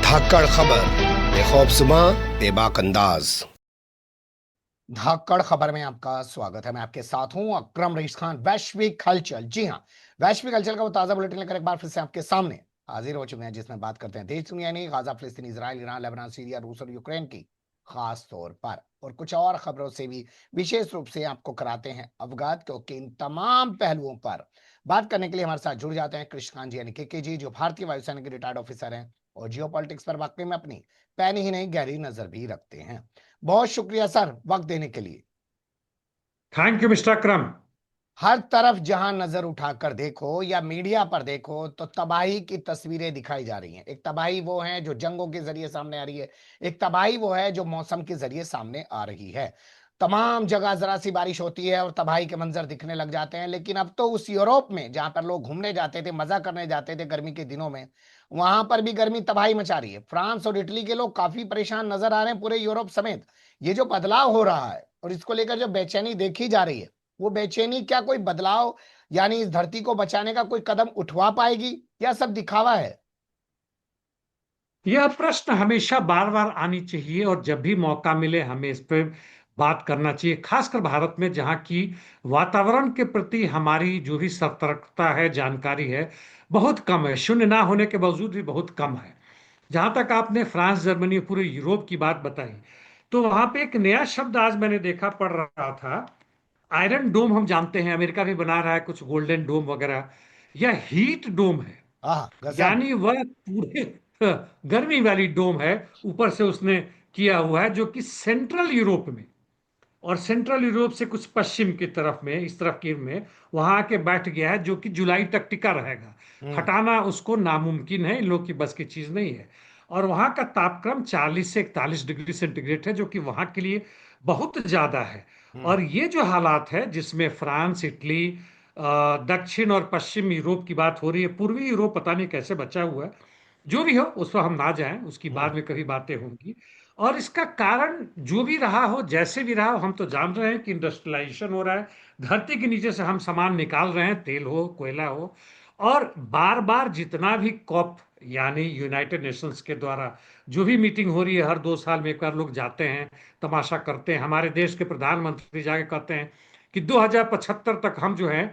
धाकड़ खबर, बेखौफजुमा, बेबाक अंदाज। धाकड़ खबर में आपका स्वागत है। मैं आपके साथ हूं अकरम रईस खान। वैश्विक हलचल, जी हां, वैश्विक हलचल का वो ताजा बुलेटिन लेकर एक बार फिर से आपके सामने हाजिर हो चुके हैं, जिसमें बात करते हैं देश दुनिया नहीं, गाजा, फिलिस्तीन, इजराइल, ईरान, लेबनान, सीरिया, रूस और यूक्रेन की खास तौर पर और कुछ और खबरों से भी विशेष रूप से आपको कराते हैं अवगत, क्योंकि इन तमाम पहलुओं पर बात करने के लिए हमारे साथ जुड़ जाते हैं कृष्णकांत जी यानी के जी, जो भारतीय वायुसेना के रिटायर्ड ऑफिसर हैं और जियो पॉलिटिक्स पर वाकई में अपनी पैनी ही नहीं गहरी नजर भी रखते हैं। बहुत शुक्रिया सर वक्त देने के लिए। थैंक यू मिस्टर अकरम। हर तरफ जहां नजर उठाकर देखो या मीडिया पर देखो तो तबाही की तस्वीरें दिखाई जा रही हैं। एक तबाही वो है जो जंगों के जरिए सामने आ रही है, एक तबाही वो है जो मौसम के जरिए सामने आ रही है। तमाम जगह जरा सी बारिश होती है और तबाही के मंजर दिखने लग जाते हैं। लेकिन अब तो उस यूरोप में जहां पर लोग घूमने जाते थे, मजा करने जाते थे गर्मी के दिनों में, वहां पर भी गर्मी तबाही मचा रही है। फ्रांस और इटली के लोग काफी परेशान नजर आ रहे हैं, पूरे यूरोप समेत। ये जो बदलाव हो रहा है और इसको लेकर जो बेचैनी देखी जा रही है, वो बेचैनी क्या कोई बदलाव यानी इस धरती को बचाने का कोई कदम उठवा पाएगी या सब दिखावा है? यह प्रश्न हमेशा बार बार आनी चाहिए और जब भी मौका मिले हमें इस पर बात करना चाहिए, खासकर भारत में जहां की वातावरण के प्रति हमारी जो भी सतर्कता है, जानकारी है, बहुत कम है। शून्य ना होने के बावजूद भी बहुत कम है। जहां तक आपने फ्रांस, जर्मनी, पूरे यूरोप की बात बताई, तो वहां पे एक नया शब्द आज मैंने देखा पढ़ रहा था। आयरन डोम हम जानते हैं, अमेरिका भी बना रहा है कुछ गोल्डन डोम वगैरह। यह हीट डोम है, गजब। यानी वह पूरे गर्मी वाली डोम है। ऊपर से उसने किया हुआ है जो कि सेंट्रल यूरोप में, और सेंट्रल यूरोप से कुछ पश्चिम की तरफ में, इस तरफ की में वहां आके बैठ गया है, जो कि जुलाई तक टिका रहेगा। हम्म। हटाना उसको नामुमकिन है, इन लोग की बस की चीज नहीं है। और वहां का तापक्रम 40 से 41 डिग्री सेंटीग्रेड है, जो कि वहां के लिए बहुत ज्यादा है। हम्म। और ये जो हालात है जिसमें फ्रांस, इटली, दक्षिण और पश्चिम यूरोप की बात हो रही है, पूर्वी यूरोप पता नहीं कैसे बचा हुआ है। जो भी हो उस पर हम ना जाएं, उसकी हम्म। बाद में कभी बातें होंगी। और इसका कारण जो भी रहा हो, जैसे भी रहा हो, हम तो जान रहे हैं कि इंडस्ट्रियलाइजेशन हो रहा है। धरती के नीचे से हम सामान निकाल रहे हैं, तेल हो, कोयला हो। और बार बार जितना भी कॉप यानी यूनाइटेड नेशंस के द्वारा जो भी मीटिंग हो रही है, हर 2 साल में एक बार लोग जाते हैं, तमाशा करते हैं। हमारे देश के प्रधानमंत्री जाके कहते हैं कि 2075 तक हम जो है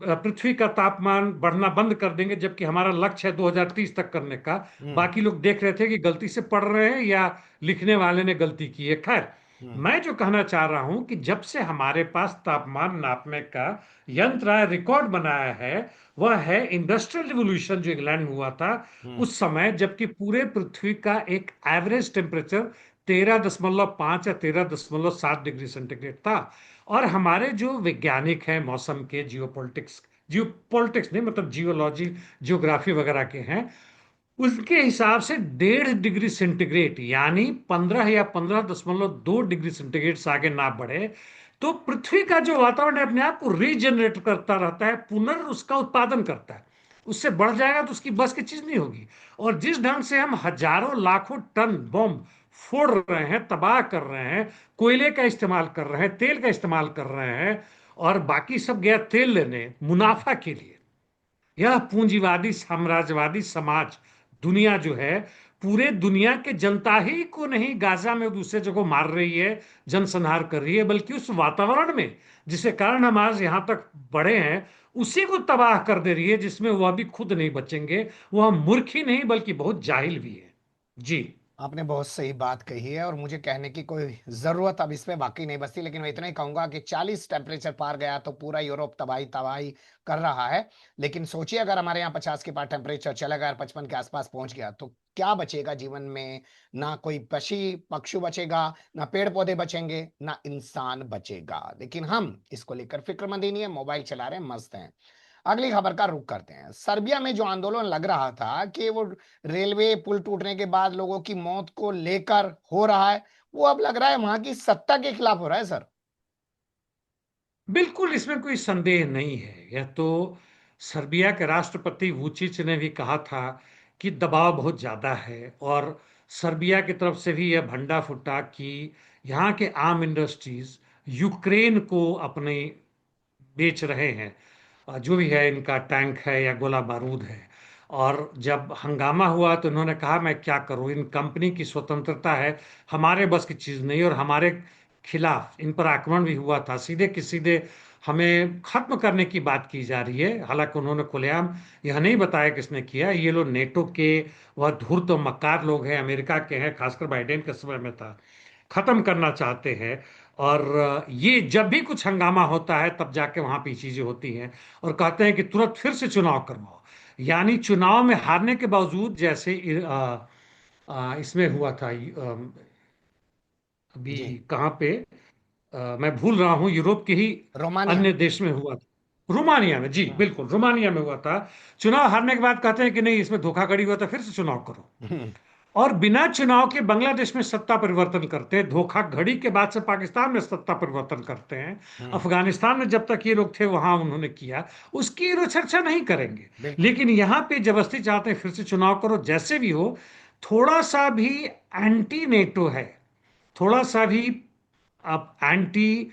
पृथ्वी का तापमान बढ़ना बंद कर देंगे, जबकि हमारा लक्ष्य है 2030 तक करने का। हम्म। बाकी लोग देख रहे थे कि गलती से पढ़ रहे हैं या लिखने वाले ने गलती की है। खैर, हम्म। मैं जो कहना चाह रहा हूं कि जब से हमारे पास तापमान नापने का यंत्र आया, रिकॉर्ड बनाया है, वह है इंडस्ट्रियल रिवॉल्यूशन जो इंग्लैंड में हुआ था हम्म। उस समय, जबकि पूरे पृथ्वी का एक एवरेज टेम्परेचर 13.5 या 13.7 डिग्री सेंटीग्रेड था। और हमारे जो वैज्ञानिक हैं मौसम के, जियो पॉलिटिक्स नहीं, मतलब जियोलॉजी, जियोग्राफी वगैरह के हैं, उसके हिसाब से 1.5 डिग्री सेंटीग्रेड यानी 15 या 15.2 डिग्री सेंटीग्रेड से आगे ना बढ़े तो पृथ्वी का जो वातावरण है अपने आप को रीजनरेट करता रहता है, उसका उत्पादन करता है। उससे बढ़ जाएगा तो उसकी बस की चीज नहीं होगी। और जिस ढंग से हम हजारों लाखों टन बम फोड़ रहे हैं, तबाह कर रहे हैं, कोयले का इस्तेमाल कर रहे हैं, तेल का इस्तेमाल कर रहे हैं, और बाकी सब गया तेल लेने मुनाफा के लिए। यह पूंजीवादी साम्राज्यवादी समाज, दुनिया जो है, पूरे दुनिया के जनता ही को नहीं, गाजा में दूसरे जगह मार रही है, जनसंहार कर रही है, बल्कि उस वातावरण में जिसके कारण हम आज यहां तक बढ़े हैं, उसी को तबाह कर दे रही है, जिसमें वह भी खुद नहीं बचेंगे। वह मूर्ख ही नहीं बल्कि बहुत जाहिल भी है। जी। आपने बहुत सही बात कही है और मुझे कहने की कोई जरूरत अब इसमें बाकी नहीं बचती, लेकिन मैं इतना ही कहूंगा कि 40 टेम्परेचर पार गया तो पूरा यूरोप तबाही तबाही कर रहा है। लेकिन सोचिए अगर हमारे यहाँ 50 के पार टेम्परेचर चला गया और 55 के आसपास पहुंच गया तो क्या बचेगा जीवन में? ना कोई पक्षी पक्षु बचेगा, ना पेड़ पौधे बचेंगे, ना इंसान बचेगा। लेकिन हम इसको लेकर फिक्रमंद ही नहीं है, मोबाइल चला रहे हैं, मस्त हैं। अगली खबर का रुख करते हैं। सर्बिया में जो आंदोलन लग रहा था कि वो रेलवे पुल टूटने के बाद लोगों की मौत को लेकर हो रहा है, वो अब लग रहा है वहां की सत्ता के खिलाफ हो रहा है सर। बिल्कुल, इसमें कोई संदेह नहीं है। यह तो सर्बिया के राष्ट्रपति वुचिच ने भी कहा था कि दबाव बहुत ज्यादा है, और सर्बिया की तरफ से भी यह भंडा फूटा कि यहाँ के आर्म इंडस्ट्रीज यूक्रेन को अपने बेच रहे हैं, जो भी है, इनका टैंक है या गोला बारूद है। और जब हंगामा हुआ तो उन्होंने कहा मैं क्या करूं, इन कंपनी की स्वतंत्रता है, हमारे बस की चीज नहीं। और हमारे खिलाफ इन पर आक्रमण भी हुआ था, सीधे कि सीधे हमें खत्म करने की बात की जा रही है। हालांकि उन्होंने खुलेआम यह नहीं बताया किसने किया। ये लोग नेटो के वह धूर्त और मक्कार लोग हैं, अमेरिका के हैं, खासकर बाइडेन के समय में था, खत्म करना चाहते हैं। और ये जब भी कुछ हंगामा होता है तब जाके वहां पे चीजें होती हैं, और कहते हैं कि तुरंत फिर से चुनाव करवाओ। यानी चुनाव में हारने के बावजूद, जैसे इसमें हुआ था, अभी जी। कहाँ पे, मैं भूल रहा हूँ, यूरोप के ही रोमानिया। अन्य देश में हुआ था, रोमानिया में, जी हाँ। बिल्कुल, रोमानिया में हुआ था। चुनाव हारने के बाद कहते हैं कि नहीं, इसमें धोखाधड़ी हुआ था, फिर से चुनाव करो। हम्म। और बिना चुनाव के बांग्लादेश में सत्ता परिवर्तन करते हैं, धोखाधड़ी के बाद से पाकिस्तान में सत्ता परिवर्तन करते हैं, हम्म। अफगानिस्तान में जब तक ये लोग थे वहां उन्होंने किया, उसकी ये लोग चर्चा नहीं करेंगे। बिल्कुल। लेकिन यहाँ पे जबरदस्ती चाहते हैं फिर से चुनाव करो, जैसे भी हो। थोड़ा सा भी एंटी नेटो है, थोड़ा सा भी अब एंटी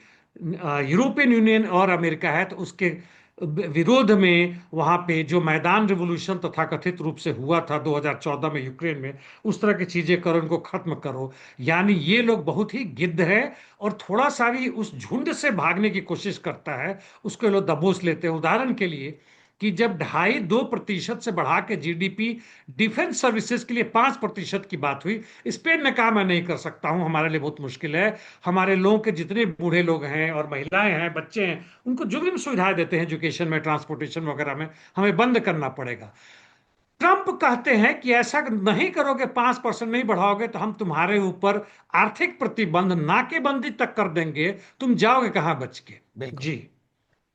यूरोपियन यूनियन और अमेरिका है, तो उसके विरोध में वहां पे जो मैदान रिवॉल्यूशन तथाकथित रूप से हुआ था 2014 में यूक्रेन में, उस तरह की चीजें करो, इनको खत्म करो। यानी ये लोग बहुत ही गिद्ध है, और थोड़ा सा भी उस झुंड से भागने की कोशिश करता है उसको ये लोग दबोच लेते हैं। उदाहरण के लिए, कि जब 2.5-2% से बढ़ा के जीडीपी डिफेंस सर्विसेज के लिए 5% की बात हुई, स्पेन ने कहा मैं नहीं कर सकता हूं, हमारे लिए बहुत मुश्किल है, हमारे लोगों के जितने बूढ़े लोग हैं और महिलाएं हैं, बच्चे हैं, उनको जो भी हम सुविधाएं देते हैं एजुकेशन में, ट्रांसपोर्टेशन वगैरह में, हमें बंद करना पड़ेगा। ट्रंप कहते हैं कि ऐसा नहीं करोगे, 5% नहीं बढ़ाओगे, तो हम तुम्हारे ऊपर आर्थिक प्रतिबंध, नाकेबंदी तक कर देंगे, तुम जाओगे कहां बच के। बिल्कुल। जी।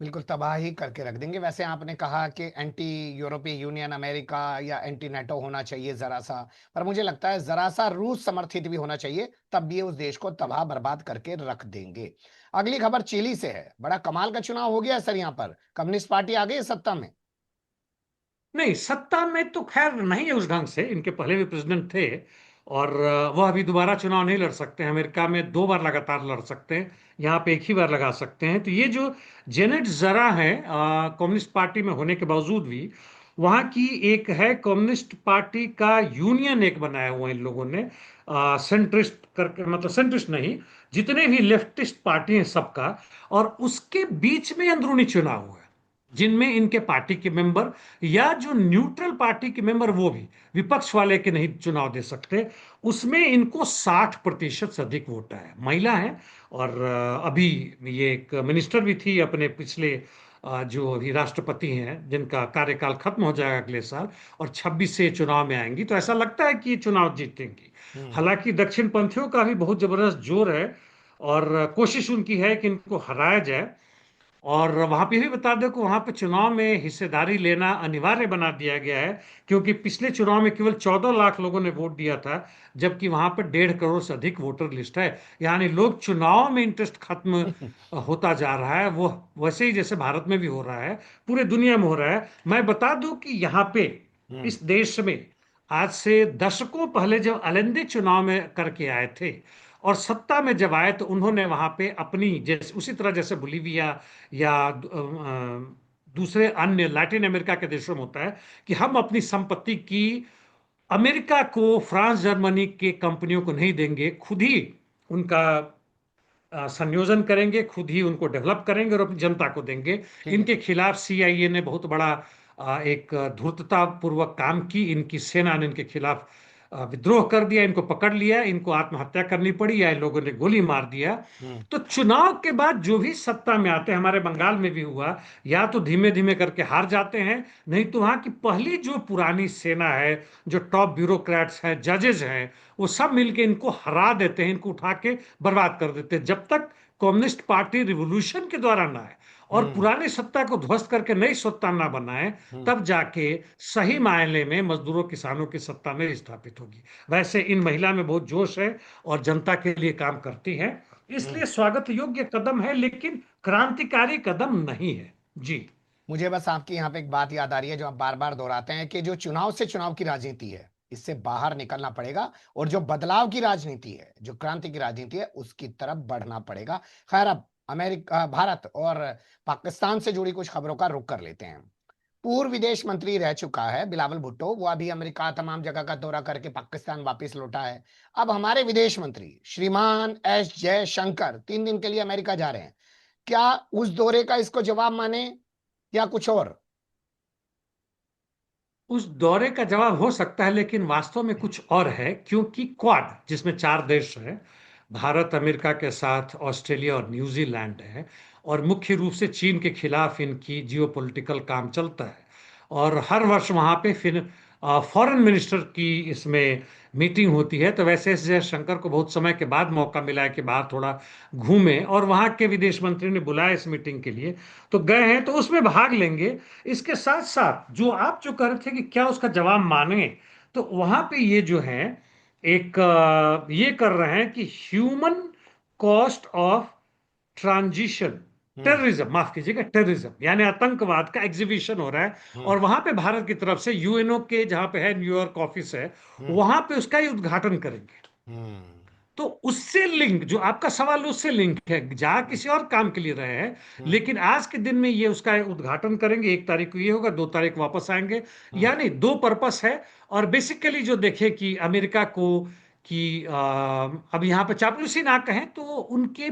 बिल्कुल तबाही करके रख देंगे। वैसे आपने कहा कि एंटी यूरोपीय यूनियन अमेरिका या एंटी नेटो होना चाहिए जरा सा, पर मुझे लगता है जरा सा रूस समर्थित भी होना चाहिए, तब भी ये उस देश को तबाह बर्बाद करके रख देंगे। अगली खबर चिली से है। बड़ा कमाल का चुनाव हो गया सर, यहाँ पर कम्युनिस्ट पार्टी आ गई है सत्ता में। नहीं, सत्ता में तो खैर नहीं है उस ढंग से, इनके पहले भी प्रेसिडेंट थे, और वह अभी दोबारा चुनाव नहीं लड़ सकते हैं। अमेरिका में 2 बार लगातार लड़ सकते हैं, यहाँ पे एक ही बार लगा सकते हैं। तो ये जो जेनेट जरा है, कम्युनिस्ट पार्टी में होने के बावजूद भी, वहाँ की एक है कम्युनिस्ट पार्टी का यूनियन एक बनाया हुआ है इन लोगों ने, सेंट्रिस्ट करके, मतलब सेंट्रिस्ट नहीं, जितने भी लेफ्टिस्ट पार्टी हैं सबका, और उसके बीच में अंदरूनी चुनाव हुआ है, जिनमें इनके पार्टी के मेंबर या जो न्यूट्रल पार्टी के मेंबर, वो भी विपक्ष वाले के नहीं चुनाव दे सकते, उसमें इनको 60% से अधिक वोट है, महिला है। और अभी ये एक मिनिस्टर भी थी अपने पिछले, जो अभी राष्ट्रपति हैं जिनका कार्यकाल खत्म हो जाएगा अगले साल, और 26 से चुनाव में आएंगी, तो ऐसा लगता है कि ये चुनाव जीतेंगी। हम्म। हालांकि दक्षिण पंथियों का भी बहुत जबरदस्त जोर है, और कोशिश उनकी है कि इनको हराया जाए। और वहां पे भी बता दो कि वहां पे चुनाव में हिस्सेदारी लेना अनिवार्य बना दिया गया है, क्योंकि पिछले चुनाव में केवल 14 लाख लोगों ने वोट दिया था, जबकि वहां पर 1.5 करोड़ से अधिक वोटर लिस्ट है। यानी लोग चुनाव में इंटरेस्ट खत्म होता जा रहा है, वो वैसे ही जैसे भारत में भी हो रहा है, पूरे दुनिया में हो रहा है। मैं बता दूं कि यहाँ पे हम्म। इस देश में आज से दशकों पहले जब अलेंदे चुनाव में करके आए थे, और सत्ता में जब आए, तो उन्होंने वहां पे अपनी, जैसे उसी तरह जैसे बोलीविया या दूसरे अन्य लैटिन अमेरिका के देशों में होता है, कि हम अपनी संपत्ति की अमेरिका को, फ्रांस जर्मनी के कंपनियों को नहीं देंगे, खुद ही उनका संयोजन करेंगे, खुद ही उनको डेवलप करेंगे और अपनी जनता को देंगे। ठीक है। इनके खिलाफ सीआईए ने बहुत बड़ा एक धूर्तता पूर्वक काम की, इनकी सेना ने इनके खिलाफ विद्रोह कर दिया, इनको पकड़ लिया, इनको आत्महत्या करनी पड़ी, या इन लोगों ने गोली मार दिया। हम्म। तो चुनाव के बाद जो भी सत्ता में आते हैं, हमारे बंगाल में भी हुआ, या तो धीमे धीमे करके हार जाते हैं, नहीं तो वहां की पहली जो पुरानी सेना है, जो टॉप ब्यूरोक्रेट्स हैं, जजेस हैं, वो सब मिलके इनको हरा देते हैं, इनको उठा के बर्बाद कर देते हैं। जब तक कम्युनिस्ट पार्टी रिवॉल्यूशन के द्वारा ना आए और हम्म। पुरानी सत्ता को ध्वस्त करके नई सत्ता ना बनाए, हम्म। तब जाके सही मायने में मजदूरों किसानों की सत्ता नहीं स्थापित होगी। वैसे इन महिला में बहुत जोश है और जनता के लिए काम करती है, हम्म। इसलिए स्वागत योग्य कदम है, लेकिन क्रांतिकारी कदम नहीं है। जी। मुझे बस आपकी यहाँ पे एक बात याद आ रही है जो आप बार बार दोहराते हैं, कि जो चुनाव से चुनाव की राजनीति है, इससे बाहर निकलना पड़ेगा, और जो बदलाव की राजनीति है, जो क्रांति की राजनीति है, उसकी तरफ बढ़ना पड़ेगा। खैर, अब अमेरिका, भारत और पाकिस्तान से जुड़ी कुछ खबरों का रुख कर लेते हैं। पूर्व विदेश मंत्री रह चुका है बिलावल भुट्टो, वो अभी अमेरिका तमाम जगह का दौरा करके पाकिस्तान वापस लौटा है। अब हमारे विदेश मंत्री श्रीमान एस जयशंकर 3 दिन के लिए अमेरिका जा रहे हैं। क्या उस दौरे का इसको जवाब माने या कुछ और? उस दौरे का जवाब हो सकता है, लेकिन वास्तव में कुछ और है, क्योंकि क्वाड जिसमें 4 देश हैं, भारत अमेरिका के साथ ऑस्ट्रेलिया और न्यूजीलैंड है, और मुख्य रूप से चीन के खिलाफ इनकी जियोपॉलिटिकल काम चलता है। और हर वर्ष वहां पे फिर फॉरेन मिनिस्टर की इसमें मीटिंग होती है। तो वैसे एस जयशंकर को बहुत समय के बाद मौका मिला है कि बाहर थोड़ा घूमे, और वहां के विदेश मंत्री ने बुलाया इस मीटिंग के लिए, तो गए हैं, तो उसमें भाग लेंगे। इसके साथ साथ जो आप जो कर रहे थे कि क्या उसका जवाब माने, तो वहां पे ये जो है एक ये कर रहे हैं कि human cost of transition hmm. Terrorism, माफ कीजिएगा, टेररिज्म यानी आतंकवाद का एग्जीबिशन हो रहा है। हम्म। और वहां पे भारत की तरफ से यूएनओ के जहां पे है न्यूयॉर्क ऑफिस है, हम्म। वहां पे उसका ही उद्घाटन करेंगे। हम्म। तो उससे लिंक, जो आपका सवाल उससे लिंक है, जा किसी और काम के लिए रहे हैं, हम्म। लेकिन आज के दिन में ये उसका उद्घाटन करेंगे। 1 तारीख को ये होगा, 2 तारीख वापस आएंगे। हम्म। यानी दो पर्पस है। और बेसिकली जो देखे कि अमेरिका को कि अब यहाँ पे चापलूसी ना कहें तो उनके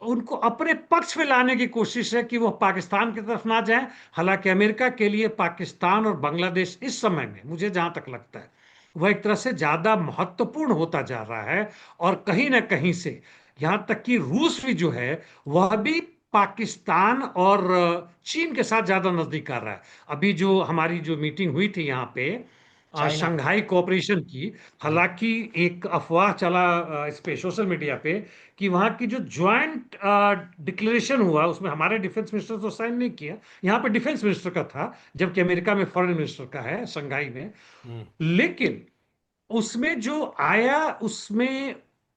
उनको अपने पक्ष में लाने की कोशिश है कि वो पाकिस्तान की तरफ ना जाएं। हालांकि अमेरिका के लिए पाकिस्तान और बांग्लादेश इस समय में, मुझे जहां तक लगता है, वह एक तरह से ज्यादा महत्वपूर्ण होता जा रहा है। और कहीं ना कहीं से यहां तक कि रूस भी जो है, वह भी पाकिस्तान और चीन के साथ ज्यादा नजदीक आ रहा है। अभी जो हमारी जो मीटिंग हुई थी यहाँ पे चाइना। शंघाई कोऑपरेशन की, हम्म। हालांकि एक अफवाह चला इस पे सोशल मीडिया पे कि वहां की जो ज्वाइंट डिक्लेरेशन हुआ, उसमें हमारे डिफेंस मिनिस्टर तो साइन नहीं किया। यहाँ पे डिफेंस मिनिस्टर का था, जबकि अमेरिका में फॉरेन मिनिस्टर का है शंघाई में। हम्म। लेकिन उसमें जो आया, उसमें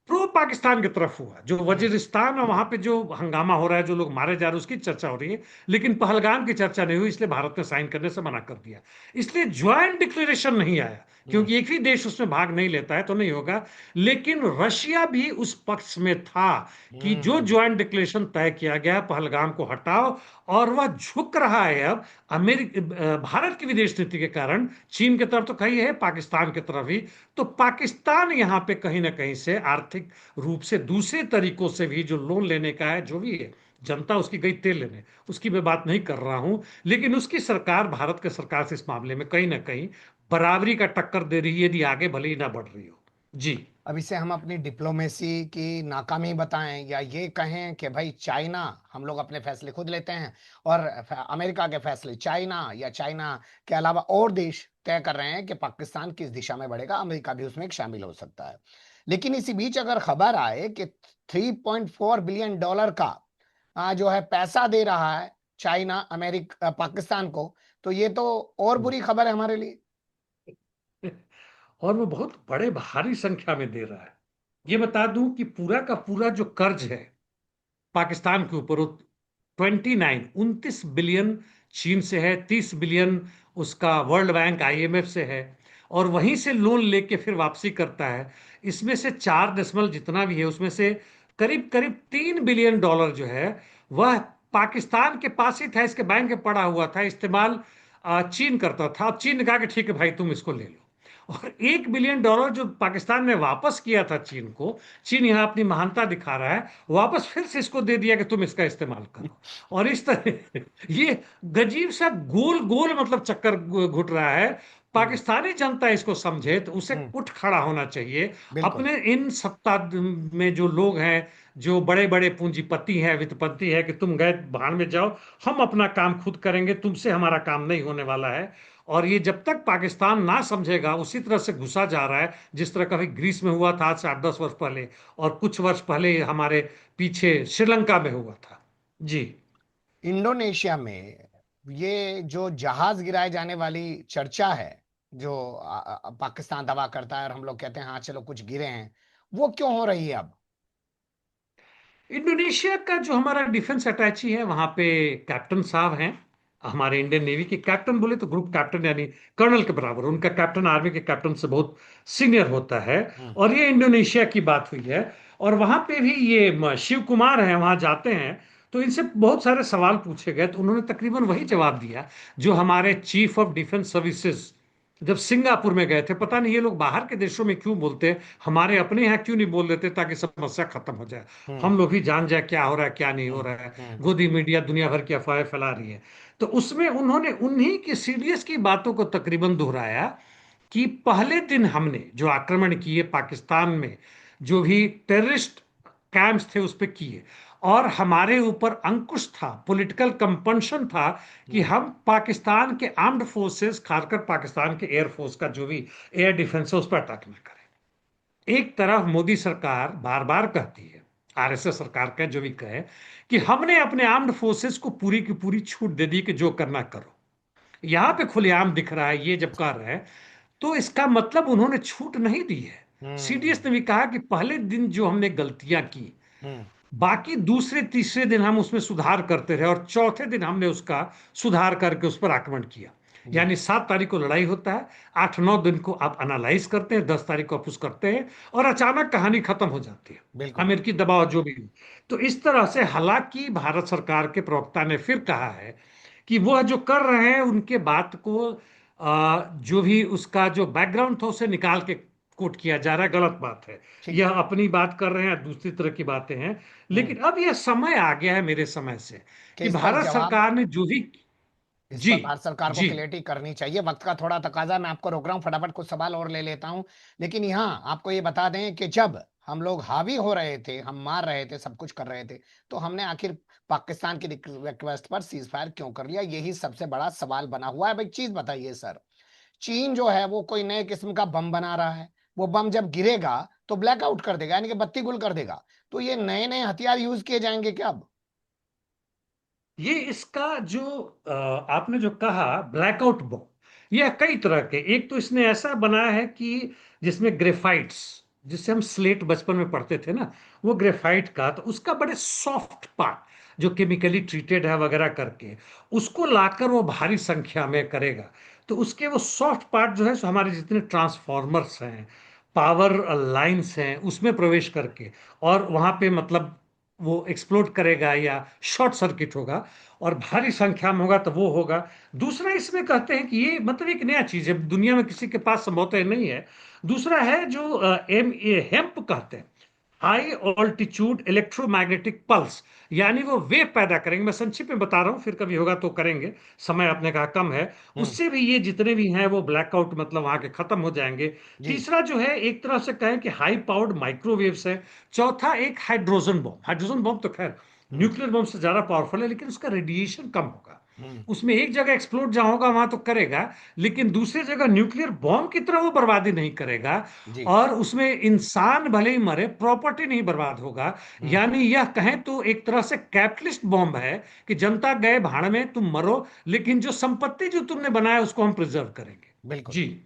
प्रो पाकिस्तान की तरफ हुआ। जो हम्म। वजीरिस्तान और वहां पे जो हंगामा हो रहा है, जो लोग मारे जा रहे हैं, उसकी चर्चा हो रही है, लेकिन पहलगाम की चर्चा नहीं हुई, इसलिए भारत ने साइन करने से मना कर दिया। इसलिए ज्वाइंट डिक्लेरेशन नहीं आया, हम्म। क्योंकि एक ही देश उसमें भाग नहीं लेता है तो नहीं होगा। लेकिन रशिया भी उस पक्ष में था कि जो हम्म। ज्वाइंट डिक्लेरेशन तय किया गया, पहलगाम को हटाओ। और वह झुक रहा है अब भारत की विदेश नीति के कारण, चीन की तरफ तो कही है, पाकिस्तान की तरफ भी। तो पाकिस्तान यहां पे कहीं ना कहीं से आर्थिक रूप से दूसरे तरीकों से भी, जो लोन लेने का है, जो भी है, जनता उसकी गई तेल लेने, उसकी मैं बात नहीं कर रहा हूं। लेकिन उसकी सरकार, भारत की सरकार से इस मामले में कहीं ना कहीं बराबरी का टक्कर दे रही है, यदि आगे भले ही ना बढ़ रही हो। जी। अब इसे हम अपनी डिप्लोमेसी की नाकामी बताएं या ये कहें कि भाई चाइना, हम लोग अपने फैसले खुद लेते हैं और अमेरिका के फैसले चाइना या चाइना के अलावा और देश तय कर रहे हैं कि पाकिस्तान किस दिशा में बढ़ेगा, अमेरिका भी उसमें शामिल हो सकता है। लेकिन इसी बीच अगर खबर आए कि $3.4 बिलियन का जो है पैसा दे रहा है चाइना अमेरिका पाकिस्तान को, तो ये तो और बुरी खबर है हमारे लिए। और वो बहुत बड़े भारी संख्या में दे रहा है। ये बता दूं कि पूरा का पूरा जो कर्ज है पाकिस्तान के ऊपर, 29 बिलियन चीन से है, 30 बिलियन उसका वर्ल्ड बैंक आईएमएफ से है, और वहीं से लोन लेके फिर वापसी करता है। इसमें से 4 दशमलव जितना भी है, उसमें से करीब करीब $3 बिलियन जो है, वह पाकिस्तान के पास ही था, इसके बैंक में पड़ा हुआ था, इस्तेमाल चीन करता था। अब चीन ने कहा कि ठीक है भाई, तुम इसको ले लो। और $1 बिलियन जो पाकिस्तान ने वापस किया था चीन को, चीन यहां अपनी महानता दिखा रहा है, वापस फिर से इसको दे दिया कि तुम इसका इस्तेमाल करो। और इस तरह ये गजीब सा गोल गोल मतलब चक्कर घुट रहा है। हम्म। पाकिस्तानी जनता इसको समझे तो उसे हम्म। उठ खड़ा होना चाहिए। बिल्कुल। अपने इन सत्ता में जो लोग हैं, जो बड़े बड़े पूंजीपति हैं, वित्तपति हैं, कि तुम गए भाड़ में जाओ, हम अपना काम खुद करेंगे, तुमसे हमारा काम नहीं होने वाला है। और ये जब तक पाकिस्तान ना समझेगा, उसी तरह से घुसा जा रहा है जिस तरह कभी ग्रीस में हुआ था आज से 8-10 वर्ष पहले, और कुछ वर्ष पहले हमारे पीछे श्रीलंका में हुआ था। जी। इंडोनेशिया में ये जो जहाज गिराए जाने वाली चर्चा है, जो पाकिस्तान दावा करता है और हम लोग कहते हैं हाँ चलो कुछ गिरे हैं, वो क्यों हो रही है अब? इंडोनेशिया का जो हमारा डिफेंस अटैची है, वहां पे कैप्टन साहब हैं, हमारे इंडियन नेवी के कैप्टन, बोले तो ग्रुप कैप्टन यानी कर्नल के बराबर। उनका कैप्टन आर्मी के कैप्टन से बहुत सीनियर होता है। हम्म। और ये इंडोनेशिया की बात हुई है। और वहां पे भी ये शिव कुमार हैं, वहां जाते हैं। तो इनसे बहुत सारे सवाल पूछे गए, तो उन्होंने तकरीबन वही जवाब दिया जो हमारे चीफ ऑफ डिफेंस सर्विसेज जब सिंगापुर में गए थे। पता नहीं ये लोग बाहर के देशों में क्यों बोलते हैं, हमारे अपने यहाँ क्यों नहीं बोल देते ताकि समस्या खत्म हो जाए, हम्म। हम लोग ही जान जाए क्या हो रहा है क्या नहीं हो हम्म। रहा है। हम्म। गोदी मीडिया दुनिया भर की अफवाहें फैला रही है। तो उसमें उन्होंने उन्हीं की सीडीएस की बातों को तकरीबन दोहराया कि पहले दिन हमने जो आक्रमण किए पाकिस्तान में, जो भी टेररिस्ट कैंप्स थे उस पे किए, और हमारे ऊपर अंकुश था, पॉलिटिकल कंपल्शन था कि हम्म। हम पाकिस्तान के आर्म्ड फोर्सेस, खासकर पाकिस्तान के एयरफोर्स का जो भी एयर डिफेंस है उस पर अटैक न करें। एक तरफ मोदी सरकार बार बार कहती है, आरएसएस सरकार का जो भी कहे, कि हमने अपने आर्म्ड फोर्सेस को पूरी की पूरी छूट दे दी कि जो करना करो। यहां पे खुलेआम दिख रहा है ये जब कर रहे हैं, तो इसका मतलब उन्होंने छूट नहीं दी है। सीडीएस हम्म। ने भी कहा कि पहले दिन जो हमने गलतियां की, हम्म। बाकी दूसरे तीसरे दिन हम उसमें सुधार करते रहे, और चौथे दिन हमने उसका सुधार करके उस पर आक्रमण किया। जी। यानी 7 तारीख को लड़ाई होता है, 8-9 दिन को आप एनालाइज करते हैं, 10 तारीख को आप उस करते हैं, और अचानक कहानी खत्म हो जाती है। बिल्कुल। अमेरिकी दबाव जो भी हो। तो इस तरह से, हालांकि भारत सरकार के प्रवक्ता ने फिर कहा है कि वह जो कर रहे हैं उनके बात को जो भी उसका जो बैकग्राउंड था उसे निकाल के कोट किया जा रहा है, गलत बात है। ठीक यह है। अपनी बात कर रहे हैं, दूसरी तरह की बातें हैं। हम्म। लेकिन अब यह समय आ गया है मेरे समय से कि कि इस पर भारत जवाब, सरकार ने जो भी। इस जी। पर भारत सरकार को जी। क्लैरिटी करनी चाहिए। वक्त का थोड़ा तकाजा है, मैं आपको रोक रहा हूँ, फटाफट कुछ सवाल और ले लेता हूँ। लेकिन यहाँ आपको ये बता दें कि जब हम लोग हावी हो रहे थे, हम मार रहे थे, सब कुछ कर रहे थे, तो हमने आखिर पाकिस्तान की रिक्वेस्ट पर सीज फायर क्यों कर लिया? यही सबसे बड़ा सवाल बना हुआ है। भाई चीज बताइए सर, चीन जो है वो कोई नए किस्म का बम बना रहा है, वो बम जब गिरेगा तो ब्लैकआउट कर देगा, यानी कि बत्ती गुल कर देगा। तो ये नए नए हथियार यूज किए जाएंगे क्या अब? ये इसका जो आपने जो कहा ब्लैकआउट बम, यह कई तरह के, एक तो इसने ऐसा बनाया है कि जिसमें ग्रेफाइट्स, जिससे हम स्लेट बचपन में पढ़ते थे ना, वो ग्रेफाइट का, तो उसका बड़े सॉफ्ट पार्ट जो केमिकली ट्रीटेड है वगैरह करके उसको लाकर वो भारी संख्या में करेगा। तो उसके वो सॉफ्ट पार्ट जो है, सो हमारे जितने ट्रांसफॉर्मर्स हैं, पावर लाइंस हैं, उसमें प्रवेश करके, और वहां पे मतलब वो एक्सप्लोड करेगा या शॉर्ट सर्किट होगा, और भारी संख्या में होगा तो वो होगा। दूसरा इसमें कहते हैं कि ये मतलब एक नया चीज है, दुनिया में किसी के पास संभवतः नहीं है। दूसरा है जो एम ए हेम्प कहते हैं, हाई ऑल्टीट्यूड इलेक्ट्रोमैग्नेटिक पल्स, यानी वो वेव पैदा करेंगे। मैं संक्षिप्त में बता रहा हूं, फिर कभी होगा तो करेंगे, समय आपने कहा कम है। हम्म। उससे भी ये जितने भी हैं वो ब्लैकआउट मतलब वहां के खत्म हो जाएंगे। जी। तीसरा जो है, एक तरह से कहें कि हाई पावर्ड माइक्रोवेव्स है। चौथा एक हाइड्रोजन बम, हाइड्रोजन बम तो खैर हम्म। न्यूक्लियर बम से ज्यादा पावरफुल है, लेकिन उसका रेडिएशन कम होगा। हम्म। उसमें एक जगह एक्सप्लोड जहां होगा वहां तो करेगा, लेकिन दूसरी जगह न्यूक्लियर बॉम्ब की तरह वो बर्बादी नहीं करेगा। जी। और उसमें इंसान भले ही मरे, प्रॉपर्टी नहीं बर्बाद होगा। हम्म। यानी यह कहें तो एक तरह से कैपिटलिस्ट बॉम्ब है कि जनता गए भाड़ में, तुम मरो, लेकिन जो संपत्ति जो तुमने बनाया उसको हम प्रिजर्व करेंगे। बिल्कुल। जी।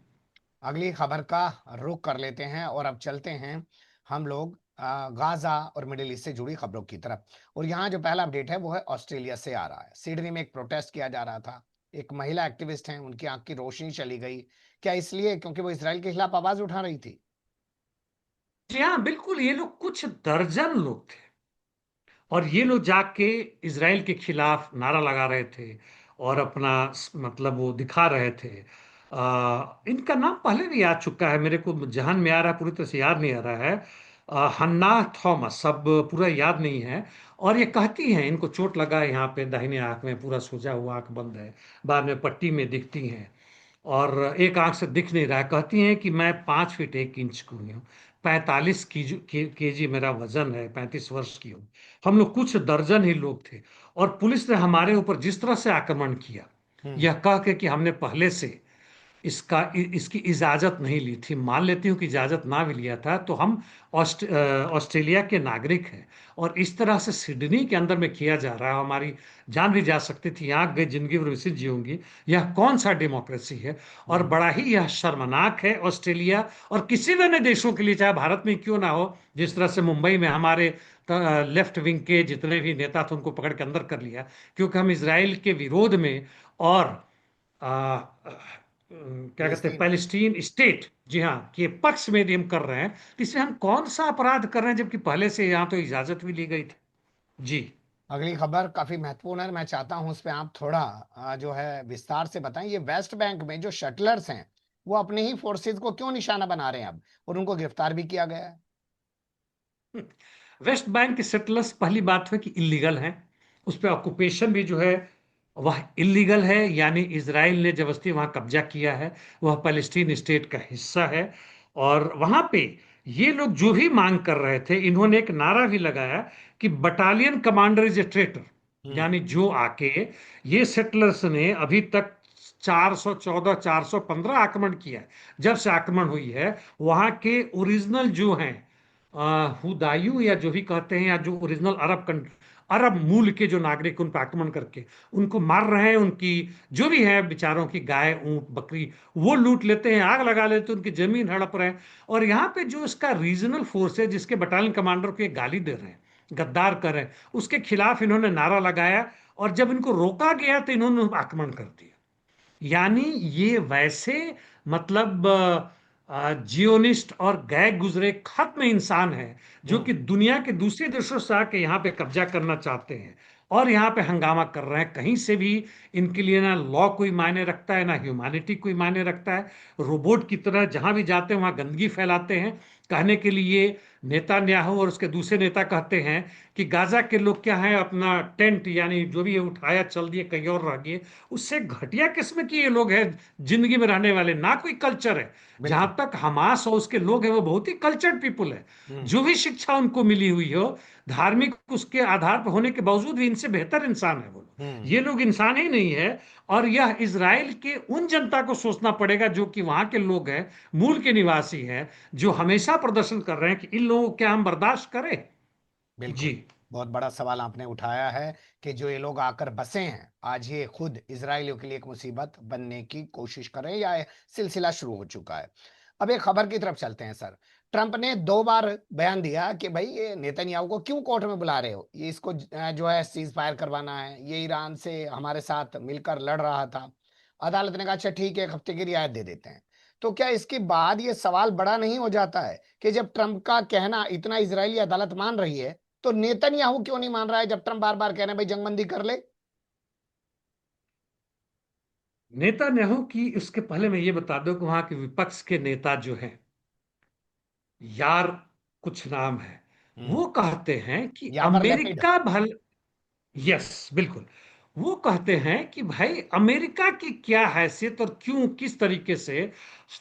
अगली खबर का रुख कर लेते हैं और अब चलते हैं हम लोग गाजा और मिडिल ईस्ट से जुड़ी खबरों की तरफ। और यहाँ जो पहला अपडेट है वो है ऑस्ट्रेलिया से आ रहा है। सिडनी में एक प्रोटेस्ट किया जा रहा था, एक महिला एक्टिविस्ट हैं, उनकी आंख की रोशनी चली गई। क्या इसलिए क्योंकि वो इसराइल के खिलाफ आवाज उठा रही थी? जी हाँ, बिल्कुल, ये लोग कुछ दर्जन लोग थे, और ये लोग जाके इसराइल के खिलाफ नारा लगा रहे थे, और अपना मतलब वो दिखा रहे थे। इनका नाम पहले भी आ चुका है, मेरे को जहन में आ रहा है, पूरी तरह से याद नहीं आ रहा है। हन्ना थॉमस, सब पूरा याद नहीं है। और ये कहती हैं इनको चोट लगा है यहाँ पे दाहिने आंख में, पूरा सूजा हुआ, आंख बंद है, बाद में पट्टी में दिखती हैं, और एक आंख से दिख नहीं रहा है। कहती हैं कि मैं 5 फीट 1 इंच की हूँ, 45 केजी मेरा वजन है, 35 वर्ष की हूँ। हम लोग कुछ दर्जन ही लोग थे, और पुलिस ने हमारे ऊपर जिस तरह से आक्रमण किया, हम्म। यह कह के कि हमने पहले से इसकी इजाजत नहीं ली थी। मान लेती हूँ कि इजाजत ना भी लिया था तो हम ऑस्ट्रेलिया के नागरिक हैं, और इस तरह से सिडनी के अंदर में किया जा रहा है, हमारी जान भी जा सकती थी, यहाँ गई जिंदगी भर वैसे जीऊंगी। यह कौन सा डेमोक्रेसी है? और हम्म। बड़ा ही यह शर्मनाक है ऑस्ट्रेलिया और किसी भी अन्य देशों के लिए, चाहे भारत में क्यों ना हो। जिस तरह से मुंबई में हमारे लेफ्ट विंग के जितने भी नेता थे उनको पकड़ के अंदर कर लिया, क्योंकि हम इसराइल के विरोध में, और आ, क्या कहते हैं, फिलिस्तीन। पैलेस्टीन स्टेट, जी हाँ, के पक्ष में यदि हम कर रहे हैं, तो इसमें हम कौन सा अपराध कर रहे हैं, जबकि पहले से यहाँ तो इजाजत भी ली गई थी। जी। अगली खबर काफी महत्वपूर्ण है, मैं चाहता हूं उस पे आप थोड़ा जो है विस्तार से बताएं। ये वेस्ट बैंक में जो शटलर्स हैं वो अपने ही फोर्सेज को क्यों निशाना बना रहे हैं अब, और उनको गिरफ्तार भी किया गया है। वेस्ट बैंक के सेटलर्स, पहली बात है कि इलीगल हैं। उस पर ऑक्यूपेशन भी जो है वह इलीगल है, यानी इजराइल ने जबरदस्ती वहां कब्जा किया है। वह पैलेस्टीन स्टेट का हिस्सा है। और वहां पे ये लोग जो भी मांग कर रहे थे, इन्होंने एक नारा भी लगाया कि battalion commander is a traitor. Hmm. यानी जो आके ये सेटलर्स ने अभी तक 414 415 आक्रमण किया है। जब से आक्रमण हुई है, वहां के ओरिजिनल जो हैं हुदायू या जो भी कहते हैं, या जो ओरिजिनल अरब मूल के जो नागरिक, उन पर आक्रमण करके उनको मार रहे हैं। उनकी जो भी है बेचारों की गाय ऊंट बकरी वो लूट लेते हैं, आग लगा लेते हैं, उनकी जमीन हड़प रहे हैं। और यहाँ पे जो इसका रीजनल फोर्स है, जिसके बटालियन कमांडर को ये गाली दे रहे हैं, गद्दार कर रहे हैं, उसके खिलाफ इन्होंने नारा लगाया। और जब इनको रोका गया तो इन्होंने आक्रमण कर दिया। यानी ये वैसे, मतलब जियोनिस्ट और गए गुजरे खत्म इंसान है, जो हम्म। कि दुनिया के दूसरे देशों से आके यहाँ पे कब्जा करना चाहते हैं और यहाँ पे हंगामा कर रहे हैं। कहीं से भी इनके लिए ना लॉ कोई मायने रखता है, ना ह्यूमैनिटी कोई मायने रखता है। रोबोट की तरह जहां भी जाते हैं वहां गंदगी फैलाते हैं। कहने के लिए नेतान्याहू और उसके दूसरे नेता कहते हैं कि गाजा के लोग क्या है, अपना टेंट यानी जो भी है उठाया चल दिए, कहीं और रह गए। उससे घटिया किस्म के ये लोग हैं, जिंदगी में रहने वाले ना कोई कल्चर है। जहां बिल्कुल। तक हमास और उसके लोग हैं वो बहुत ही कल्चर्ड पीपुल है। हम्म। जो भी शिक्षा उनको मिली हुई हो, धार्मिक उसके आधार पर होने के बावजूद भी इनसे बेहतर इंसान है वो लोग। हम्म। ये लोग इंसान ही नहीं है। और यह इजराइल के उन जनता को सोचना पड़ेगा जो कि वहां के लोग हैं, मूल के निवासी हैं, जो हमेशा प्रदर्शन कर रहे हैं कि इन लोगों को क्या हम बर्दाश्त करें। जी। बिल्कुल। बहुत बड़ा सवाल आपने उठाया है कि जो ये लोग आकर बसे हैं आज ये खुद इजरायलियों के लिए एक मुसीबत बनने की कोशिश कर रहे हैं, या ये सिलसिला शुरू हो चुका है। अब एक खबर की तरफ चलते हैं सर। ट्रंप ने 2 बार बयान दिया कि भाई ये नेतन्याहू को क्यों कोर्ट में बुला रहे हो, ये इसको जो है सीज फायर करवाना है, ये ईरान से हमारे साथ मिलकर लड़ रहा था। अदालत ने कहा अच्छा ठीक है, 1 हफ्ते की रियायत दे देते हैं। तो क्या इसके बाद ये सवाल बड़ा नहीं हो जाता है कि जब ट्रंप का कहना इतना इजरायली अदालत मान रही है, तो नेतन्याहू क्यों नहीं मान रहा है जब ट्रंप बार बार कह रहे हैं भाई जंगबंदी कर ले। नेतान्याहू की, उसके पहले मैं ये बता दूं कि वहां के विपक्ष के नेता जो हैं, यार कुछ नाम है, हम्म। वो कहते हैं कि यावर लैपिड। अमेरिका भल यस, बिल्कुल। वो कहते हैं कि भाई अमेरिका की क्या हैसियत और क्यों किस तरीके से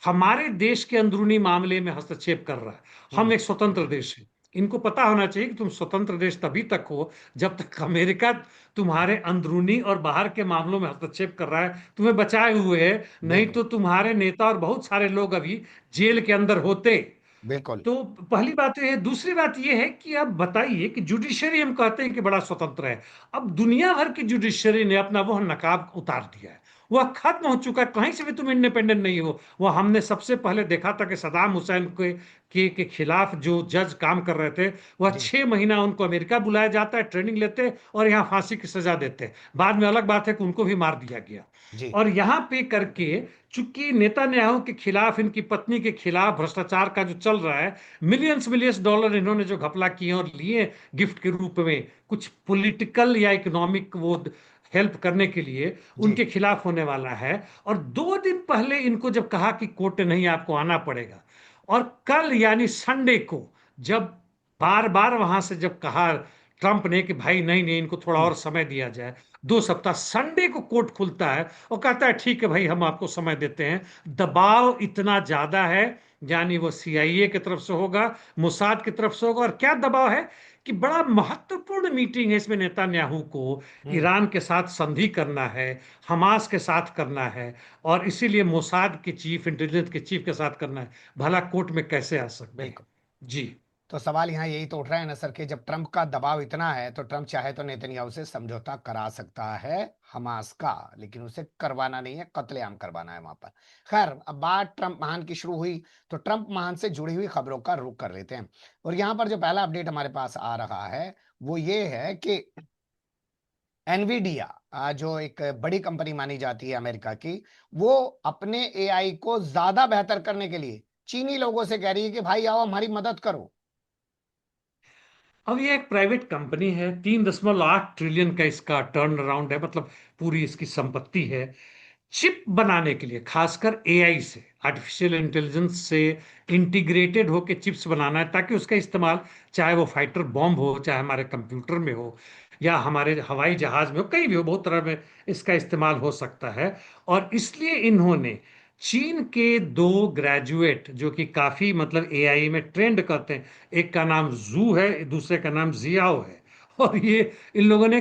हमारे देश के अंदरूनी मामले में हस्तक्षेप कर रहा है। हम हम्म। एक स्वतंत्र देश हैं। इनको पता होना चाहिए कि तुम स्वतंत्र देश तभी तक हो जब तक अमेरिका तुम्हारे अंदरूनी और बाहर के मामलों में हस्तक्षेप कर रहा है, तुम्हें बचाए हुए है। नहीं बिल्कुल। तो तुम्हारे नेता और बहुत सारे लोग अभी जेल के अंदर होते। बिल्कुल। तो पहली बात तो ये है। दूसरी बात ये है कि अब बताइए कि जुडिशरी हम कहते हैं कि बड़ा स्वतंत्र है। अब दुनिया भर की जुडिशरी ने अपना वह नकाब उतार दिया है। वह खत्म हो चुका है, कहीं से भी तुम इंडिपेंडेंट नहीं हो। वह हमने सबसे पहले देखा था कि सदाम हुसैन के खिलाफ जो जज काम कर रहे थे, वह जी। 6 महीना उनको अमेरिका बुलाया जाता है, ट्रेनिंग लेते और यहाँ फांसी की सजा देते। बाद में अलग बात है कि उनको भी मार दिया गया। जी। और यहाँ पे करके, चूंकि नेतान्याहू के खिलाफ, इनकी पत्नी के खिलाफ भ्रष्टाचार का जो चल रहा है, मिलियंस मिलियंस डॉलर इन्होंने जो घपला किए और लिए गिफ्ट के रूप में, कुछ पॉलिटिकल या इकोनॉमिक वो हेल्प करने के लिए, जी। उनके खिलाफ होने वाला है। और 2 दिन पहले इनको जब कहा कि कोर्ट नहीं आपको आना पड़ेगा, और कल यानी संडे को जब बार बार वहां से जब कहा ट्रंप ने कि भाई नहीं नहीं, इनको थोड़ा हम्म। और समय दिया जाए, 2 सप्ताह, संडे को कोर्ट खुलता है और कहता है ठीक है भाई हम आपको समय देते हैं। दबाव इतना ज्यादा है, यानी वो सीआईए की तरफ से होगा, मोसाद की तरफ से होगा। और क्या दबाव है कि बड़ा महत्वपूर्ण मीटिंग है इसमें, नेतान्याहू को हम्म। ईरान के साथ संधि करना है, हमास के साथ करना है, और इसीलिए मोसाद के चीफ, इंटेलिजेंस के चीफ के साथ करना है। भला कोर्ट में कैसे आ सकते हैं। बिल्कुल। जी। तो सवाल यहाँ यही तो उठ रहा है ना सर कि जब ट्रंप का दबाव इतना है तो ट्रंप चाहे तो नेतन्याहू से समझौता करा सकता है हमास का, लेकिन उसे करवाना नहीं है, कत्लेआम करवाना है वहां पर। खैर, अब बात ट्रंप महान की शुरू हुई तो ट्रंप महान से जुड़ी हुई खबरों का रुख कर लेते हैं। और यहाँ पर जो पहला अपडेट हमारे पास आ रहा है वो ये है कि एनवीडिया जो एक बड़ी कंपनी मानी जाती है अमेरिका की, वो अपने एआई को ज्यादा बेहतर करने के लिए चीनी लोगों से कह रही है कि भाई आओ हमारी मदद करो। अब ये एक प्राइवेट कंपनी है, 3.8 ट्रिलियन का इसका टर्न अराउंड है, मतलब पूरी इसकी संपत्ति है। चिप बनाने के लिए, खासकर एआई से, आर्टिफिशियल इंटेलिजेंस से इंटीग्रेटेड होकर चिप्स बनाना है, ताकि उसका इस्तेमाल चाहे वो फाइटर बॉम्ब हो, चाहे हमारे कंप्यूटर में हो, या हमारे हवाई जहाज में हो, कहीं भी हो, बहुत तरह में इसका इस्तेमाल हो सकता है। और इसलिए इन्होंने चीन के दो ग्रेजुएट, जो कि काफी मतलब एआई में ट्रेंड करते हैं, एक का नाम जू है, दूसरे का नाम जियाओ है, और ये इन लोगों ने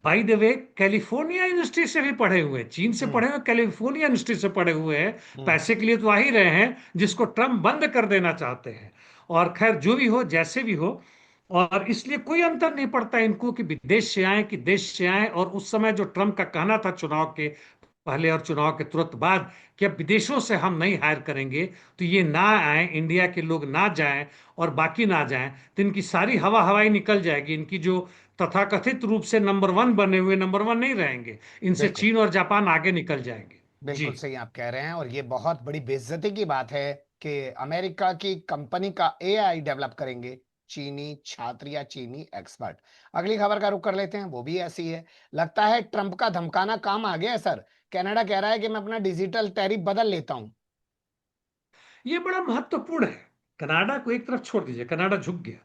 by the way California university से भी पढ़े हुए हैं, चीन से हम्म। पढ़े हुए, कैलिफोर्निया यूनिवर्सिटी से पढ़े हुए हैं। हम्म। पैसे के लिए तो आ ही रहे हैं, जिसको ट्रम्प बंद कर देना चाहते हैं। और खैर, जो भी हो, जैसे भी हो, और इसलिए कोई अंतर नहीं पड़ता इनको कि विदेश से आए कि देश से आए। और उस समय जो ट्रम्प का कहना था चुनाव के पहले और चुनाव के तुरंत बाद, कि अब विदेशों से हम नहीं हायर करेंगे, तो ये ना आए, इंडिया के लोग ना जाएं और बाकी ना जाएं, तो इनकी सारी हवा हवाई निकल जाएगी। इनकी जो तथाकथित रूप से नंबर वन बने हुए, नंबर वन नहीं रहेंगे, इनसे बिल्कुल। चीन और जापान आगे निकल जाएंगे। जी। बिल्कुल सही आप कह रहे हैं, और ये बहुत बड़ी बेइज्जती की बात है कि अमेरिका की कंपनी का एआई डेवलप करेंगे चीनी छात्र या चीनी एक्सपर्ट। अगली खबर का रुख कर लेते हैं, वो भी ऐसी है। लगता है ट्रंप का धमकाना काम आ गया है सर। कनाडा कह रहा है कि मैं अपना डिजिटल टैरिफ बदल लेता हूं। ये बड़ा महत्वपूर्ण है। कनाडा को एक तरफ छोड़ दीजिए, कनाडा झुक गया।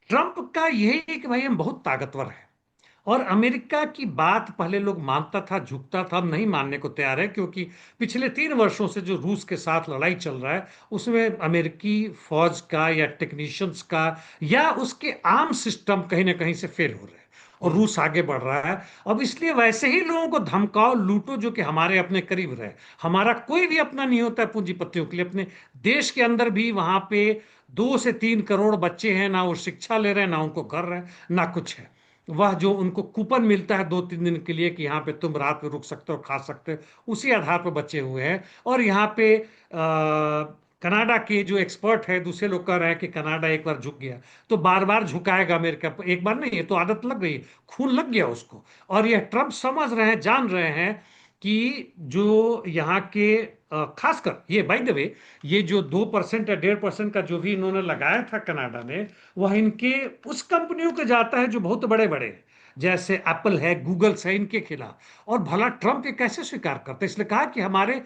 ट्रंप का यही है कि भाई हम बहुत ताकतवर हैं, और अमेरिका की बात पहले लोग मानता था, झुकता था, अब नहीं मानने को तैयार है, क्योंकि पिछले 3 वर्षों से जो रूस के साथ लड़ाई चल रहा है, उसमें अमेरिकी फौज का या टेक्नीशियंस का या उसके आर्म सिस्टम कहीं ना कहीं से फेल हो रहे हैं, और हम्म। रूस आगे बढ़ रहा है। अब इसलिए वैसे ही लोगों को धमकाओ, लूटो, जो कि हमारे अपने करीब रहे। हमारा कोई भी अपना नहीं होता है पूंजीपतियों के लिए। अपने देश के अंदर भी वहां पे 2 से 3 करोड़ बच्चे हैं, ना वो शिक्षा ले रहे हैं, ना उनको घर है, ना कुछ है। वह जो उनको कूपन मिलता है 2-3 दिन के लिए, कि यहाँ पे तुम रात में रुक सकते हो, खा सकते हो, उसी आधार पर बचे हुए हैं। और यहाँ पे कनाडा के जो एक्सपर्ट है, दूसरे लोग कह रहे हैं कि कनाडा एक बार झुक गया तो बार बार झुकाएगा अमेरिका। एक बार नहीं, ये तो आदत लग गई, खून लग गया उसको। और यह ट्रम्प समझ रहे हैं, जान रहे हैं कि जो यहाँ के खासकर ये, बाय द वे, ये जो 2% या 1.5% का जो भी इन्होंने लगाया था कनाडा ने, वह इनके उस कंपनियों के जाता है जो बहुत बड़े बड़े हैं, जैसे एप्पल है, गूगल है, इनके खिलाफ। और भला ट्रंप ये कैसे स्वीकार करते, इसलिए कहा कि हमारे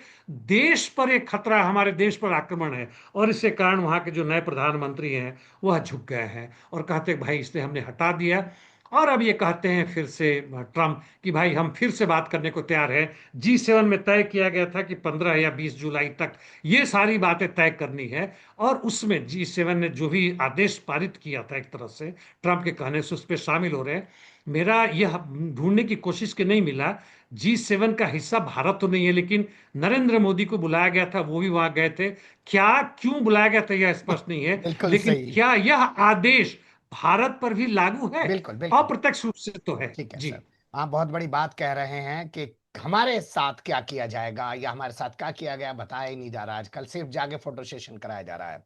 देश पर एक खतरा है, हमारे देश पर आक्रमण है। और इसके कारण वहां के जो नए प्रधानमंत्री हैं वह झुक गए हैं, और कहते भाई इसलिए हमने हटा दिया। और अब ये कहते हैं फिर से ट्रंप कि भाई हम फिर से बात करने को तैयार हैं। G7 में तय किया गया था कि 15 या 20 जुलाई तक ये सारी बातें तय करनी है, और उसमें G7 ने जो भी आदेश पारित किया था, एक तरह से ट्रंप के कहने से उस पर शामिल हो रहे हैं। मेरा यह ढूंढने की कोशिश के नहीं मिला, G7 का हिस्सा भारत तो नहीं है, लेकिन नरेंद्र मोदी को बुलाया गया था, वो भी वहां गए थे। क्या, क्यों बुलाया गया था यह स्पष्ट नहीं है, बिल्कुल लेकिन सही। क्या यह आदेश भारत पर भी लागू है? बिल्कुल बिल्कुल। अप्रत्यक्ष रूप से तो है। ठीक है जी। सर। आप बहुत बड़ी बात कह रहे हैं कि हमारे साथ क्या किया जाएगा या हमारे साथ क्या किया गया बताया ही नहीं जा रहा, आजकल सिर्फ जाके फोटो सेशन कराया जा रहा है।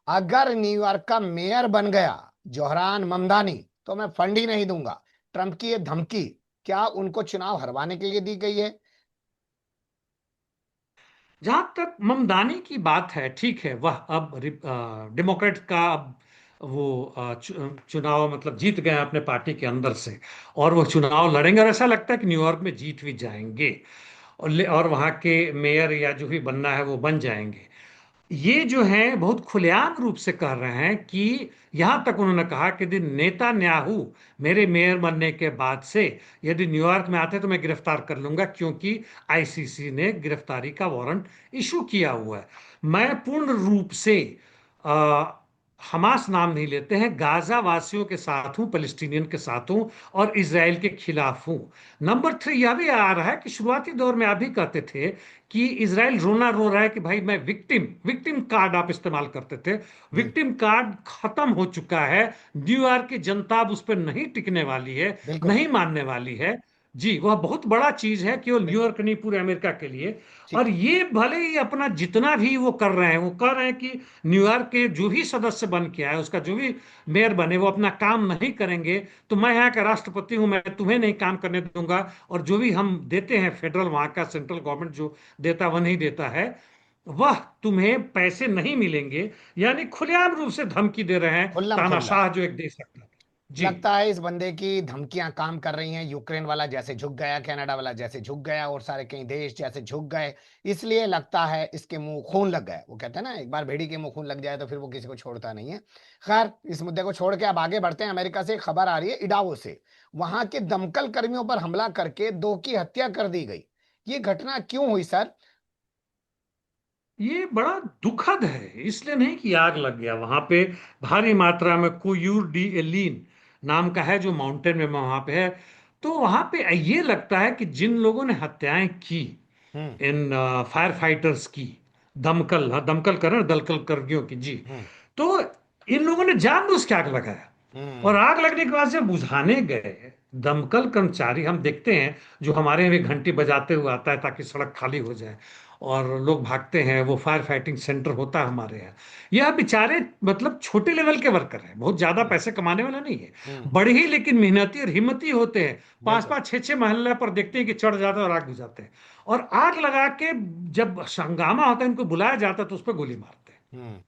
अगर न्यूयॉर्क का मेयर बन गया जोहरान ममदानी, तो मैं फंड ही नहीं दूंगा। ट्रंप की ये धमकी क्या उनको चुनाव हरवाने के लिए दी गई है? जहां तक ममदानी की बात है, ठीक है, वह अब डेमोक्रेट का अब वो चुनाव मतलब जीत गए हैं अपने पार्टी के अंदर से, और वो चुनाव लड़ेंगे, और ऐसा लगता है कि न्यूयॉर्क में जीत भी जाएंगे, और वहां के मेयर या जो भी बनना है वो बन जाएंगे। ये जो है बहुत खुलेआम रूप से कह रहे हैं कि, यहां तक उन्होंने कहा कि यदि नेतान्याहू मेरे मेयर बनने के बाद से यदि न्यूयॉर्क में आते तो मैं गिरफ्तार कर लूंगा, क्योंकि आईसीसी ने गिरफ्तारी का वारंट इशू किया हुआ है। मैं पूर्ण रूप से हमास नाम नहीं लेते हैं, गाजा वासियों के साथ हूं, फिलिस्तीनियन के साथ हूं, और इसराइल के खिलाफ हूं। नंबर 3 यह भी आ रहा है कि शुरुआती दौर में आप भी कहते थे कि इसराइल रोना रो रहा है कि भाई मैं विक्टिम, विक्टिम कार्ड आप इस्तेमाल करते थे। हम्म। विक्टिम कार्ड खत्म हो चुका है। न्यूयॉर्क की जनता अब उस पर नहीं टिकने वाली है, बिल्कुल। नहीं मानने वाली है। जी, वह बहुत बड़ा चीज है, केवल बिल्कुल। न्यूयॉर्क नहीं, पूरे अमेरिका के लिए। ठीक और है। ये भले ही अपना जितना भी वो कर रहे हैं, वो कह रहे हैं कि न्यूयॉर्क के जो भी सदस्य बन के आए, उसका जो भी मेयर बने, वो अपना काम नहीं करेंगे, तो मैं यहाँ का राष्ट्रपति हूं, मैं तुम्हें नहीं काम करने दूंगा। और जो भी हम देते हैं फेडरल, वहां का सेंट्रल गवर्नमेंट जो देता वह नहीं देता है, वह तुम्हें पैसे नहीं मिलेंगे। यानी खुलेआम रूप से धमकी दे रहे हैं, खुल्लम खुल्ला। तानाशाह जो एक दे सकता है। जी। लगता है इस बंदे की धमकियां काम कर रही हैं। यूक्रेन वाला जैसे झुक गया, कनाडा वाला जैसे झुक गया और सारे कई देश जैसे झुक गए, इसलिए लगता है इसके मुंह खून लग गया। वो कहते हैं ना, एक बार भेड़ी के मुंह खून लग जाए तो फिर वो किसी को छोड़ता नहीं है। खैर, इस मुद्दे को छोड़ के अब आगे बढ़ते हैं। अमेरिका से एक खबर आ रही है इडाहो से। वहां के दमकल कर्मियों पर हमला करके 2 की हत्या कर दी गई। ये घटना क्यों हुई सर? ये बड़ा दुखद है, इसलिए नहीं कि आग लग गया वहां पे। भारी मात्रा में कोयूर डी एलिन नाम का है जो माउंटेन में वहां पे है। तो वहां पे ये लगता है कि जिन लोगों ने हत्याएं की, हम्म। इन फायर फाइटर्स की, दमकल, हाँ, दमकल कर दमकल कर्मियों की, जी। हम्म। तो इन लोगों ने जानबूझ के आग लगाया, और हम्म। आग लगने के बाद जब बुझाने गए दमकल कर्मचारी, हम देखते हैं जो हमारे में घंटी बजाते हुए आता है ताकि सड़क खाली हो जाए और लोग भागते हैं, वो फायर फाइटिंग सेंटर होता है हमारे यहाँ। यह बेचारे मतलब छोटे लेवल के वर्कर हैं, बहुत ज्यादा हम्म। पैसे कमाने वाले नहीं है, हम्म। बड़े ही लेकिन मेहनती और हिम्मती होते हैं। पांच बिल्कुल। पांच छह छह महल्ले पर देखते हैं कि चढ़ जाते हैं और आग बुझाते हैं। और आग लगा के जब हंगामा होता है, इनको बुलाया जाता है तो उस पर गोली मारते हैं। हम्म।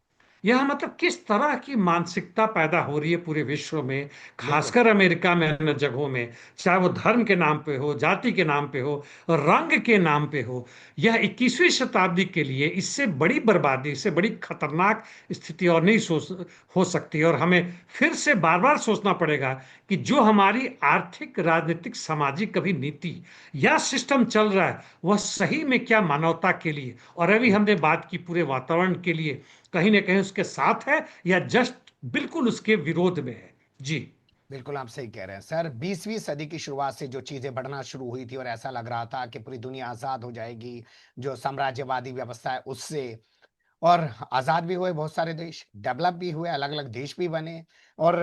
यह मतलब किस तरह की मानसिकता पैदा हो रही है पूरे विश्व में, बिल्कुल। खासकर अमेरिका में, अन्य जगहों में, चाहे वो धर्म के नाम पे हो, जाति के नाम पे हो, रंग के नाम पे हो। यह 21वीं शताब्दी के लिए इससे बड़ी बर्बादी, इससे बड़ी खतरनाक स्थिति और नहीं हो सकती। और हमें फिर से बार बार सोचना पड़ेगा कि जो हमारी आर्थिक, राजनीतिक, सामाजिक कभी नीति या सिस्टम चल रहा है, वह सही में क्या मानवता के लिए, और अभी हमने बात की पूरे वातावरण के लिए, कहीं ना कहीं उसके साथ है या जस्ट बिल्कुल उसके विरोध में है। जी। बिल्कुल आप सही कह रहे हैं सर। 20वीं सदी की शुरुआत से जो चीजें बढ़ना शुरू हुई थी और ऐसा लग रहा था कि पूरी दुनिया आजाद हो जाएगी जो साम्राज्यवादी व्यवस्था है उससे। और आजाद भी हुए बहुत सारे देश, डेवलप भी हुए, अलग अलग देश भी बने। और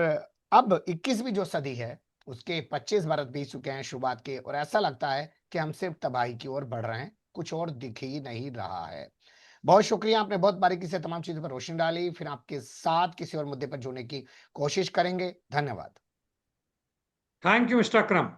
अब 21वीं जो सदी है उसके 25 बरस बीत चुके हैं शुरुआत के, और ऐसा लगता है कि हम सिर्फ तबाही की ओर बढ़ रहे हैं, कुछ और दिख ही नहीं रहा है। बहुत शुक्रिया, आपने बहुत बारीकी से तमाम चीजों पर रोशनी डाली। फिर आपके साथ किसी और मुद्दे पर जुड़ने की कोशिश करेंगे। धन्यवाद। Thank you mister Akram.